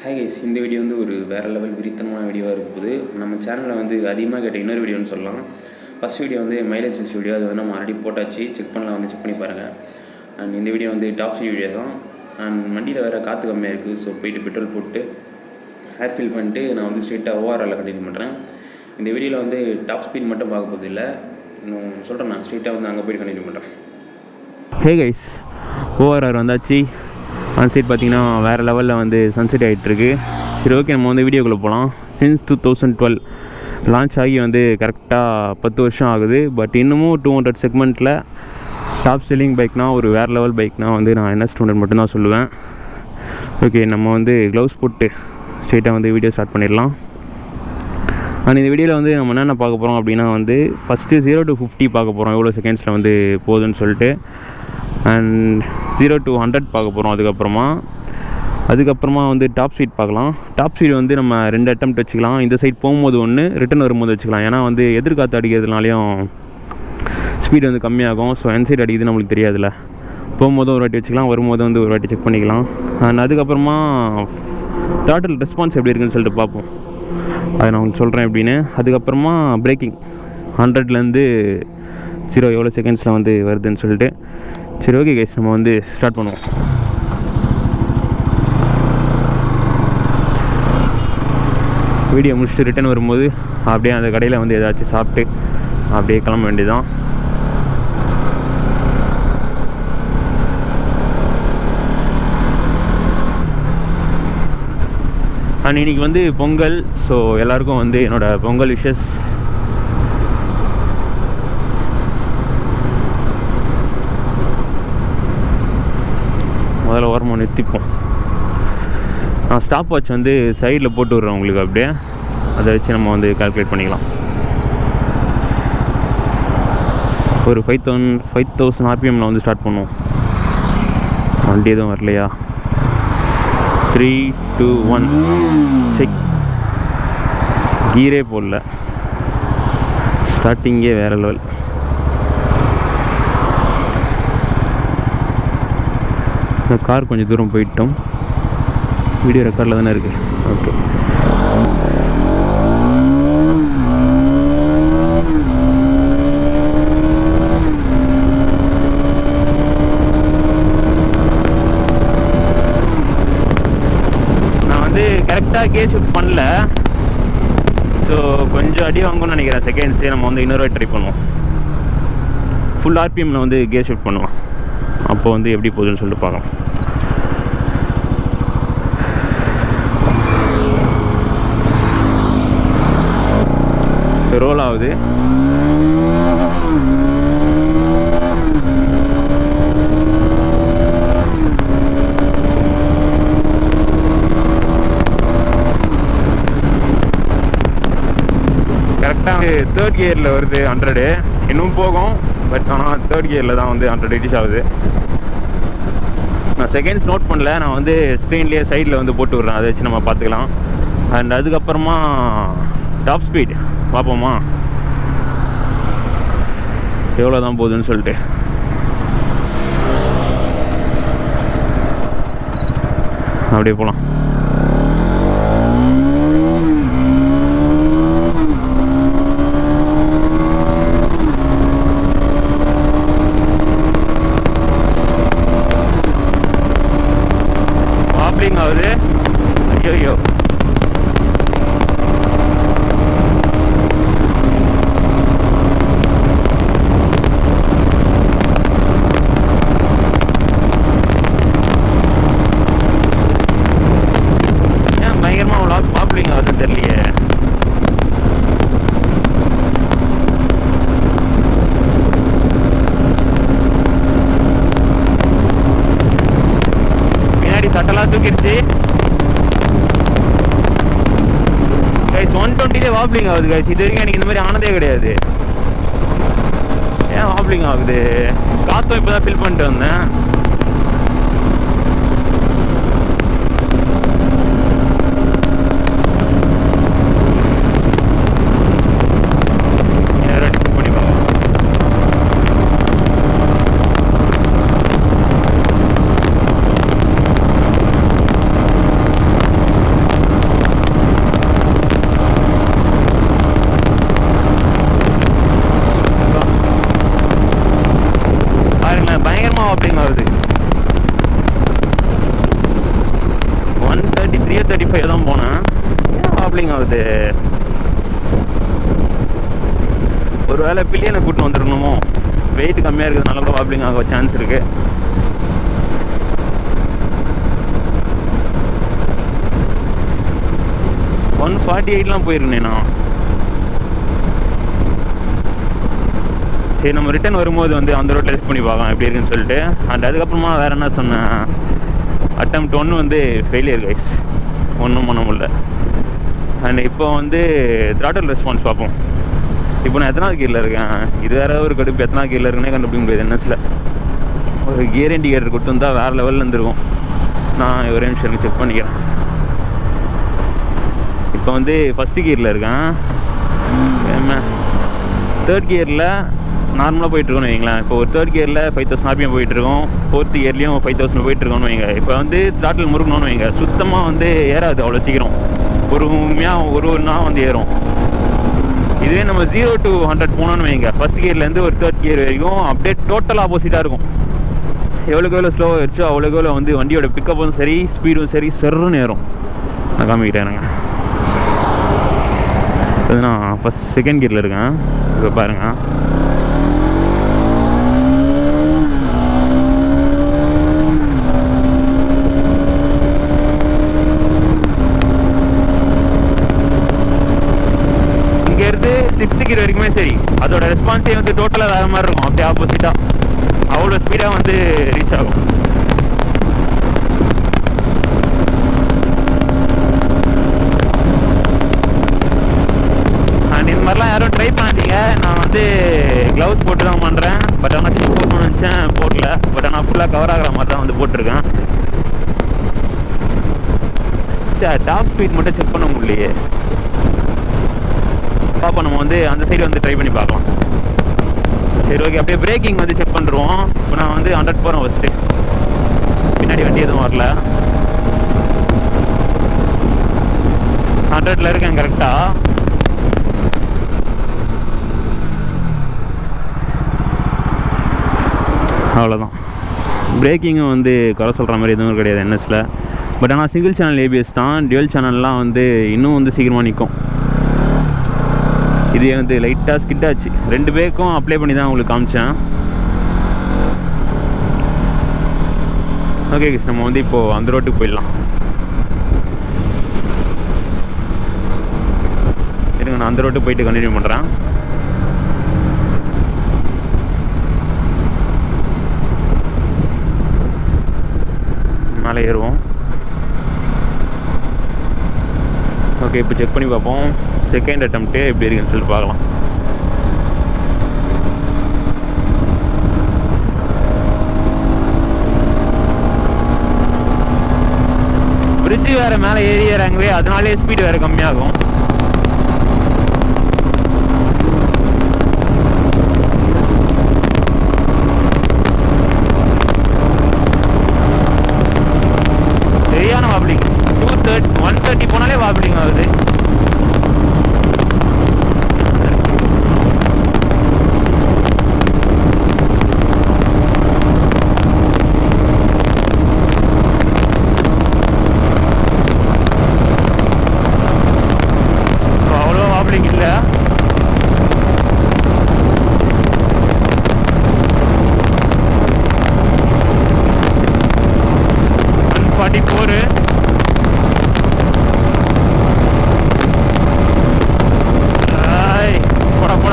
Hi guys, இந்த video வந்து ஒரு வேறு லெவல் விரித்தனமான வீடியோவாக இருக்குது. நம்ம சேனலில் வந்து அதிகமாக கேட்ட இன்னொரு வீடியோன்னு சொல்லலாம். ஃபஸ்ட் வீடியோ வந்து மைலேஜ் டெஸ்ட் வீடியோ, அது வந்து நம்ம ஆல்ரெடி போட்டாச்சு. செக் பண்ணி பாருங்கள். அண்ட் இந்த வீடியோ வந்து டாப் ஸ்பீட் வீடியோ தான். அண்ட் வண்டியில் வேறு காற்று கம்மியாக இருக்குது. ஸோ போயிட்டு பெட்ரோல் போட்டு ஹேர் ஃபில் பண்ணிட்டு நான் வந்து ஸ்ட்ரெயிட்டாக ஓஆர்ஆரில் கண்டினியூ பண்ணுறேன். இந்த வீடியோவில் வந்து டாப் ஸ்பீட் மட்டும் பார்க்க போகிறது இல்லை, இன்னும் சொல்கிறேன். நான் ஸ்ட்ரெயிட்டாக வந்து அங்கே போய்ட்டு கண்டினியூ பண்ணுறேன். ஹே கைஸ், ஓஆர்ஆர் வந்தாச்சு. ஆன் சைட் பார்த்தீங்கன்னா வேறு லெவலில் வந்து சன்செட் ஆகிட்டுருக்கு. சரி, ஓகே, நம்ம வந்து வீடியோக்குள்ளே போகலாம். சின்ஸ் 2012 லான்ச் ஆகி வந்து கரெக்டாக 10 வருஷம் ஆகுது. பட் இன்னமும் 200 செக்மெண்ட்டில் டாப் செல்லிங் பைக்னால் ஒரு வேறு லெவல் பைக்னால் வந்து நான் NS200 மட்டும்தான் சொல்லுவேன். ஓகே, நம்ம வந்து க்ளவுஸ் போட்டு ஸ்ட்ரெயிட்டாக வந்து வீடியோ ஸ்டார்ட் பண்ணிடலாம். அண்ட் இந்த வீடியோவில் வந்து நம்ம என்னென்ன பார்க்க போகிறோம் அப்படின்னா வந்து ஃபஸ்ட்டு 0 to 50 பார்க்க போகிறோம், எவ்வளோ செகண்ட்ஸில் வந்து போகுதுன்னு சொல்லிட்டு. அண்ட் 0 to 100 பார்க்க போகிறோம். அதுக்கப்புறமா வந்து டாப் ஸ்பீட் பார்க்கலாம். டாப் ஸ்பீட் வந்து நம்ம 2 அட்டெம்ப்ட் வச்சுக்கலாம். இந்த சைட் போகும்போது ஒன்று, ரிட்டன் வரும்போது வச்சுக்கலாம். ஏன்னா வந்து எதிர்காற்று அடிக்கிறதுனாலையும் ஸ்பீட் வந்து கம்மியாகும். ஸோ என் சைட் அடிக்குது நம்மளுக்கு தெரியாதுல்ல. போகும்போதும் ஒரு வாட்டி வச்சுக்கலாம், வரும்போது வந்து ஒரு வாட்டி செக் பண்ணிக்கலாம். அண்ட் அதுக்கப்புறமா த்ராட்டில் ரெஸ்பான்ஸ் எப்படி இருக்குன்னு சொல்லிட்டு பார்ப்போம். அதை நான் உங்களுக்கு சொல்கிறேன் எப்படின்னு. அதுக்கப்புறமா பிரேக்கிங் 100லேருந்து 0 எவ்வளோ செகண்ட்ஸில் வந்து வருதுன்னு சொல்லிட்டு. சரி, ஓகே கைஸ், நம்ம வந்து ஸ்டார்ட் பண்ணுவோம். வீடியோ முடிச்சுட்டு ரிட்டன் வரும்போது அப்படியே அந்த கடையில் வந்து ஏதாச்சும் சாப்பிட்டு அப்படியே கிளம்ப வேண்டியதுதான். அண்ட் இன்றைக்கி வந்து பொங்கல். ஸோ எல்லாேருக்கும் வந்து என்னோடய பொங்கல் விஷஸ். முதல்ல ஓரமாக நிறுத்திப்போம். நான் ஸ்டாப் வாட்ச் வந்து சைடில் போட்டு விட்றேன் உங்களுக்கு. அப்படியே அதை வச்சு நம்ம வந்து கால்குலேட் பண்ணிக்கலாம். ஒரு 5000 RPMல வந்து ஸ்டார்ட் பண்ணுவோம். வண்டி எதுவும் வரலையா? 3, 2, 1 செக். கீரே போடல, ஸ்டார்டிங்கே வேறு லெவல். இந்த கார் கொஞ்சம் தூரம் போயிட்டோம். வீடியோ ரெக்கார்டில் தானே இருக்குது. ஓகே, நான் வந்து கரெக்டாக கேஸ் ஷிஃப்ட் பண்ணல. ஸோ கொஞ்சம் அடி வாங்கணும்னு நினைக்கிறேன் செகண்ட்ஸே. நம்ம வந்து இன்னொரு ட்ரை பண்ணுவோம். ஃபுல் RPMல வந்து கேஸ் ஷிஃப்ட் பண்ணுவோம். அப்போ வந்து எப்படி போகுதுன்னு சொல்லிட்டு பார்க்கலாம். ரோல் ஆகுது. கரெக்டாக 3rd கியரில் வருது 100. இன்னும் போகும், பட் ஆனால் 3rd கியரில் தான் வந்து 100 ரீச் ஆகுது. நான் செகண்ட்ஸ் நோட் பண்ணல. நான் வந்து ஸ்க்ரீன்லேயே சைடில் வந்து போட்டு விட்றேன். அதை வச்சு நம்ம பார்த்துக்கலாம். அண்ட் அதுக்கப்புறமா டாப் ஸ்பீட் பார்ப்போமா, எவ்வளோ தான் போகுதுன்னு சொல்லிட்டு. அப்படியே போகலாம். வாப்ளிங் ஆகுது. ஐயோ, சட்டெல்லாம் தூக்கிடுச்சு. 120 வாப்ளிங் ஆகுது கைஸ். இது வரைக்கும் எனக்கு இந்த மாதிரி ஆனதே கிடையாது. ஏன் வாப்ளிங் ஆகுது? காற்றும் இப்போ தான் ஃபில் பண்ணிட்டு வந்தேன். 135 தான் போனேன். ஏன் வாப்ளிங் ஆகுது? ஒரு வேளை பில்லியனை கூட்டின்னு வந்துடணுமோ? வெயிட் கம்மியாக இருக்கிறதுனால கூட வாப்ளிங் ஆக சான்ஸ் இருக்குது. ஒன் 48 போயிருந்தேன் நான். சரி, நம்ம ரிட்டன் வரும்போது வந்து அந்த ரோட்டில் டெஸ்ட் பண்ணி பார்க்கலாம் எப்படி இருக்குன்னு சொல்லிட்டு. அண்ட் அதுக்கப்புறமா வேறு என்ன சொன்னேன், அட்டெம்ப்ட் 1 வந்து ஃபெயிலியர் கைஸ், ஒன்றும் பண்ண முடியல. அண்ட் இப்போ வந்து த்ராட்டல் ரெஸ்பான்ஸ் பார்ப்போம். இப்போ நான் எத்தனாவது கீரில் இருக்கேன், இது வேறு ஒரு கடுப்பு. எத்தனாவது கீரில் இருக்குன்னே கண்டுபிடிக்க முடியாது என்எஸில். ஒரு கியர் இண்டிகேட்டர் கொடுத்துருந்தா வேறு லெவலில் இருந்துருக்கும். நான் ஒரே நிமிஷம் எனக்கு செக் பண்ணிக்கிறேன். இப்போ வந்து ஃபஸ்ட்டு கியரில் இருக்கேன். தேர்ட் கியரில் நார்மலாக போயிட்டுருக்கோன்னு வைங்களேன். இப்போ ஒரு தேர்ட் கியரில் 5000 RPM போயிட்டுருக்கோம். ஃபோர்த் கியர்லேயும் 5000 போயிட்டுருக்கோன்னு வைங்க. இப்போ வந்து த்ராட்டில் முறுக்கணும்னு வைங்க, சுத்தமாக வந்து ஏறாது அவ்வளோ சீக்கிரம். பொறுமையாக ஒரு நாள் வந்து ஏறும். இதுவே நம்ம 0 to 100 போனோன்னு வைங்க, ஃபஸ்ட் கியர்லேருந்து ஒரு தேர்ட் கியர் வரைக்கும் அப்படியே டோட்டல் ஆப்போசிட்டாக இருக்கும். எவ்வளோக்கு எவ்வளோ ஸ்லோவாக ஆயிடுச்சோ அவ்வளோக்கு எவ்வளோ வந்து வண்டியோட பிக்கப்பும் சரி ஸ்பீடும் சரி சர்ன்னு ஏறும். நான் காமிக்கிட்டேனுங்க. அது நான் செகண்ட் கியரில் இருக்கேன். இப்போ பாருங்கள், இங்கேருந்து 6th கியர் வரைக்குமே சரி, அதோட ரெஸ்பான்ஸே வந்து டோட்டலாக வேறு மாதிரி இருக்கும். அப்படியே ஆப்போசிட்டாக அவ்வளோ ஸ்பீடாக வந்து ரீச் ஆகும். இந்த மாதிரிலாம் யாரும் ட்ரை பண்ணாதீங்க. நான் வந்து க்ளவுஸ் போட்டு தான் பண்ணுறேன். பட் ஆனால் ஷூ போடணும்னு நினச்சேன், போடல. பட் ஆனால் ஃபுல்லாக கவர் ஆகிற மாதிரி தான் வந்து போட்டிருக்கேன். சரி, டாப் ஸ்பீட் மட்டும் செக் பண்ண முடியலையே. பார்ப்போம், நம்ம வந்து அந்த சைடு வந்து ட்ரை பண்ணி பார்க்கலாம். சரி, ஓகே. அப்படியே பிரேக்கிங் வந்து செக் பண்ணுறோம். இப்போ நான் வந்து 100 போகிறேன் ஃபஸ்ட்டு. பின்னாடி வண்டி எதுவும் வரல. 100ல் இருக்கேன் கரெக்டாக. அவ்வளோதான். பிரேக்கிங்கும் வந்து குறை சொல்கிற மாதிரி எதுவும் கிடையாது என்எஸில். பட் ஆனால் சிங்கிள் சேனல் ஏபிஎஸ் தான். டுவல் சேனல்லாம் வந்து இன்னும் வந்து சீக்கிரமாக நிற்கும். இது வந்து லைட்டாக ஸ்கிட் ஆச்சு. 2 பேருக்கும் அப்ளை பண்ணி தான் உங்களுக்கு காமிச்சேன். ஓகே கிஸ், நம்ம வந்து இப்போது அந்த ரோட்டுக்கு போயிடலாம். இருங்க, நான் அந்த ரோட்டுக்கு போயிட்டு கண்டினியூ பண்ணுறேன். மேலே ஏறுவோம். ஓகே, இப்போ செக் பண்ணி பார்ப்போம். செகண்ட் அட்டெம்ப்ட்டு எப்படி இருக்குன்னு சொல்லிட்டு பார்க்கலாம். பிரிட்ஜு வேறு மேலே ஏறி இறங்குவே, அதனாலே ஸ்பீடு வேறு கம்மியாகும். சரியான வாப்ளிங். 130 போனாலே வாப்ளிங் ஆகுது. அவ்வளோ வாப்ளிங் இல்லை.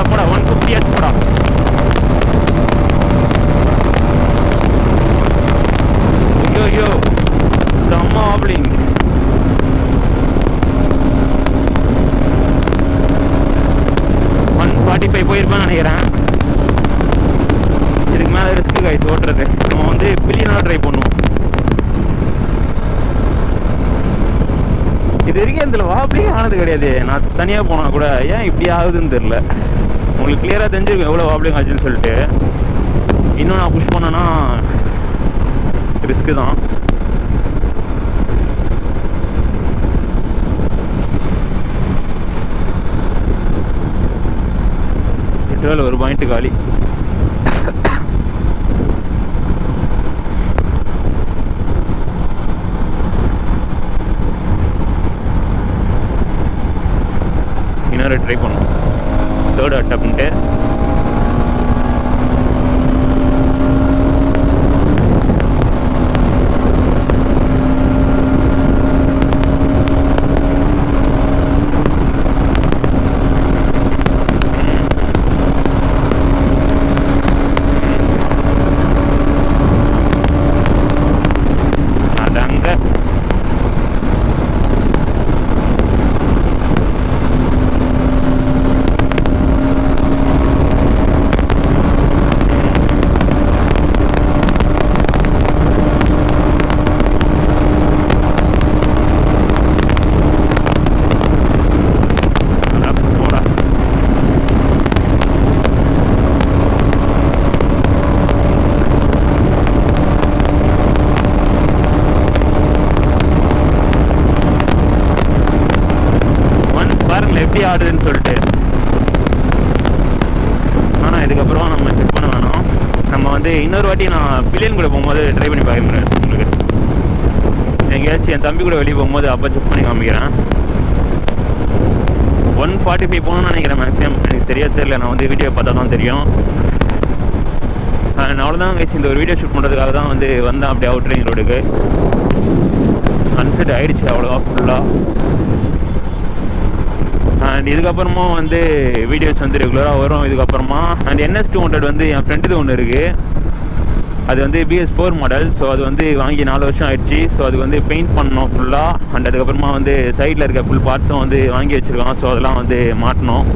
போடா 150 போடா. ஐயோ செம்ம வாப்ளிங். போயிருப்பேன்னு நினைக்கிறேன். இதுக்கு மேலே ரிஸ்க்கு கைஸ் ஓட்டுறது. நம்ம வந்து பில்லியனாக ட்ரை பண்ணுவோம். இது வரைக்கும் இதில் வாப்ளிங் ஆனது கிடையாது. நான் தனியாக போனால் கூட ஏன் இப்படி ஆகுதுன்னு தெரில. உங்களுக்கு கிளியராக தெரிஞ்சிருக்கும் எவ்வளோ வாப்ளிங் ஆச்சுன்னு சொல்லிட்டு. இன்னும் நான் புஷ் பண்ணேன்னா ரிஸ்க்கு தான். பெட்ரோல் ஒரு பாயிண்ட்டு காலி. ட்ரை பண்ணுவோம். Third attempt. எப்படி ஆடுதுன்னு சொல்லிட்டு. ஆனால் இதுக்கப்புறம் நம்ம செக் பண்ண வேணும். நம்ம வந்து இன்னொரு வாட்டி நான் பில்லியன் கூட போகும்போது ட்ரை பண்ணி பார்க்குறேன். உங்களுக்கு எங்கேயாச்சும் என் தம்பி கூட வெளியே போகும்போது அப்போ செக் பண்ணி காமிக்கிறேன். 145 போகணும்னு நினைக்கிறேன் மேக்ஸிமம். எனக்கு சரியாக தெரியல, நான் வந்து வீடியோ பார்த்தா தான் தெரியும். அவ்வளோதான் கைஸ், இந்த ஒரு வீடியோ ஷூட் பண்ணுறதுக்காக தான் வந்து வந்தேன் அப்படியே அவுட்ரிங் ரோடுக்கு. அன்செட் ஆகிடுச்சு அவ்வளோவா ஃபுல்லாக. அண்ட் இதுக்கப்புறமா வந்து வீடியோஸ் வந்து ரெகுலராக வரும் இதுக்கப்புறமா. அண்ட் NS200 வந்து என் ஃப்ரெண்டுது ஒன்று இருக்குது. அது வந்து BS4 மாடல். ஸோ அது வந்து வாங்கி 4 வருஷம் ஆயிடுச்சு. ஸோ அது வந்து பெயிண்ட் பண்ணணும் ஃபுல்லாக. அண்ட் அதுக்கப்புறமா வந்து சைடில் இருக்க ஃபுல் பார்ட்ஸும் வந்து வாங்கி வச்சுருக்கோம். ஸோ அதெல்லாம் வந்து மாட்டணும்.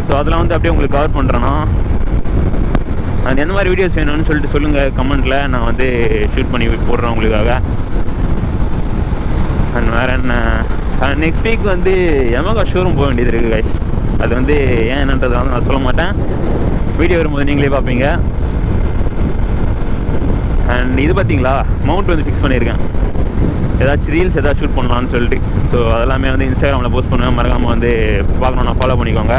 ஸோ அதெல்லாம் வந்து அப்படியே உங்களுக்கு கவர் பண்ணுறேன்னா. அது எந்த மாதிரி வீடியோஸ் வேணும்னு சொல்லிட்டு சொல்லுங்கள் கமெண்ட்டில். நான் வந்து ஷூட் பண்ணி போடுறேன் உங்களுக்காக. அண்ட் வேறு என்ன, நெக்ஸ்ட் வீக் வந்து யமகா ஷோரூம் போக வேண்டியது இருக்குது கைஸ். அது வந்து ஏன் என்னன்றதை வந்து நான் சொல்ல மாட்டேன். வீடியோ வரும்போது நீங்களே பார்ப்பீங்க. அண்ட் இது பார்த்தீங்களா, மவுண்ட் வந்து ஃபிக்ஸ் பண்ணியிருக்கேன். ஏதாச்சும் ரீல்ஸ் ஏதாச்சும் ஷூட் பண்ணலான்னு சொல்லிட்டு. ஸோ அதெல்லாமே வந்து இன்ஸ்டாகிராமில் போஸ்ட் பண்ணுவேன். மறக்காமல் வந்து பார்க்கணுன்னா ஃபாலோ பண்ணிக்கோங்க.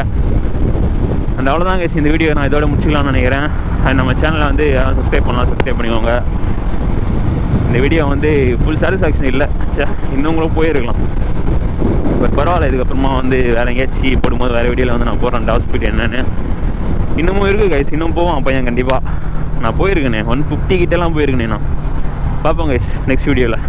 அண்ட் அவ்வளோதான் கைஸ், இந்த வீடியோ நான் இதோட முடிச்சிக்கலாம்னு நினைக்கிறேன். அண்ட் நம்ம சேனலை வந்து யாரும் சப்ஸ்கிரைப் பண்ணலாம், சப்ஸ்கிரைப் பண்ணிக்கோங்க. இந்த வீடியோ வந்து ஃபுல் சாட்டிஸ்ஃபேக்ஷன் இல்லை, இன்னும் கூட போயிருக்கலாம். பட் பரவாயில்ல. இதுக்கப்புறமா வந்து வேறு எங்கேயாச்சும் போடும்போது வேறு வீடியோவில் வந்து நான் போடுறேன் டாப்ஸ்பீட் என்னென்னு. இன்னமும் இருக்குது கைஸ், இன்னும் போவான் பையன் கண்டிப்பாக. நான் போயிருக்கேனே 150 கிட்டலாம் போயிருக்கேனே நான். பார்ப்போம் கைஸ் நெக்ஸ்ட் வீடியோவில்.